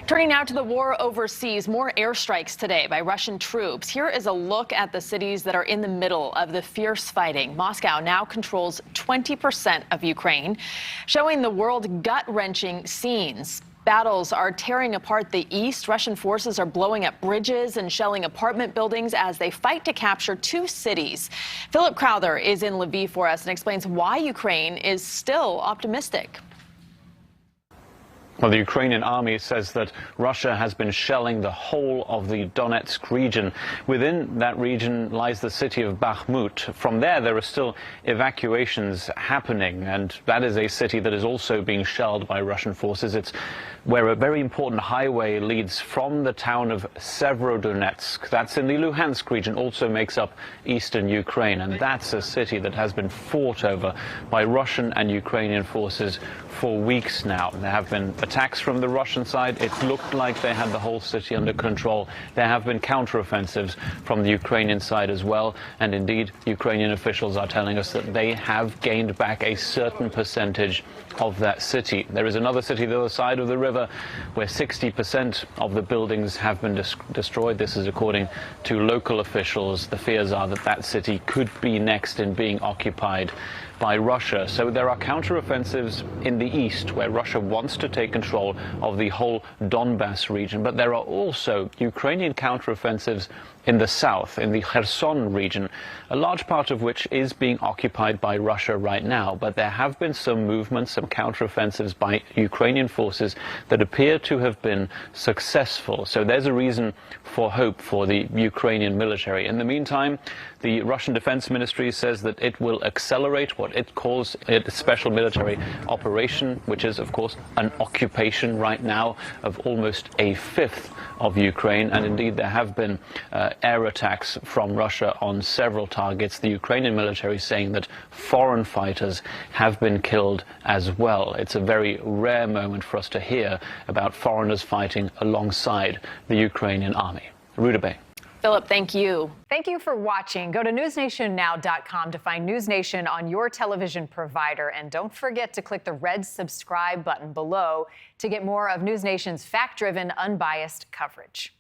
Turning now to the war overseas, more airstrikes today by Russian troops. Here is a look at the cities that are in the middle of the fierce fighting. Moscow now controls 20% of Ukraine, showing the world gut-wrenching scenes. Battles are tearing apart the east. Russian forces are blowing up bridges and shelling apartment buildings as they fight to capture two cities. Philip Crowther is in Lviv for us and explains why Ukraine is still optimistic. Well, the Ukrainian army says that Russia has been shelling the whole of the Donetsk region. Within that region lies the city of Bakhmut. From there are still evacuations happening, and that is a city that is also being shelled by Russian forces. It's where a very important highway leads from the town of Severodonetsk. That's in the Luhansk region, also makes up eastern Ukraine, and that's a city that has been fought over by Russian and Ukrainian forces for weeks now. There have been attacks from the Russian side. It looked like they had the whole city under control. There have been counteroffensives from the Ukrainian side as well, and indeed Ukrainian officials are telling us that they have gained back a certain percentage of that city. There is another city the other side of the river where 60% of the buildings have been destroyed. This is according to local officials. The fears are that that city could be next in being occupied by Russia. So there are counteroffensives in the east where Russia wants to take control of the whole Donbass region, but there are also Ukrainian counteroffensives in the south, in the Kherson region, a large part of which is being occupied by Russia right now. But there have been some movements, some counteroffensives by Ukrainian forces that appear to have been successful. So there's a reason for hope for the Ukrainian military. In the meantime, the Russian Defense Ministry says that it will accelerate what it calls a special military operation, which is, of course, an occupation right now of almost a fifth of Ukraine. And indeed, there have been air attacks from Russia on several targets. The Ukrainian military saying that foreign fighters have been killed as well. It's a very rare moment for us to hear about foreigners fighting alongside the Ukrainian army. Ruda Bay. Philip, thank you. Thank you for watching. Go to newsnationnow.com to find News Nation on your television provider. And don't forget to click the red subscribe button below to get more of News Nation's fact-driven, unbiased coverage.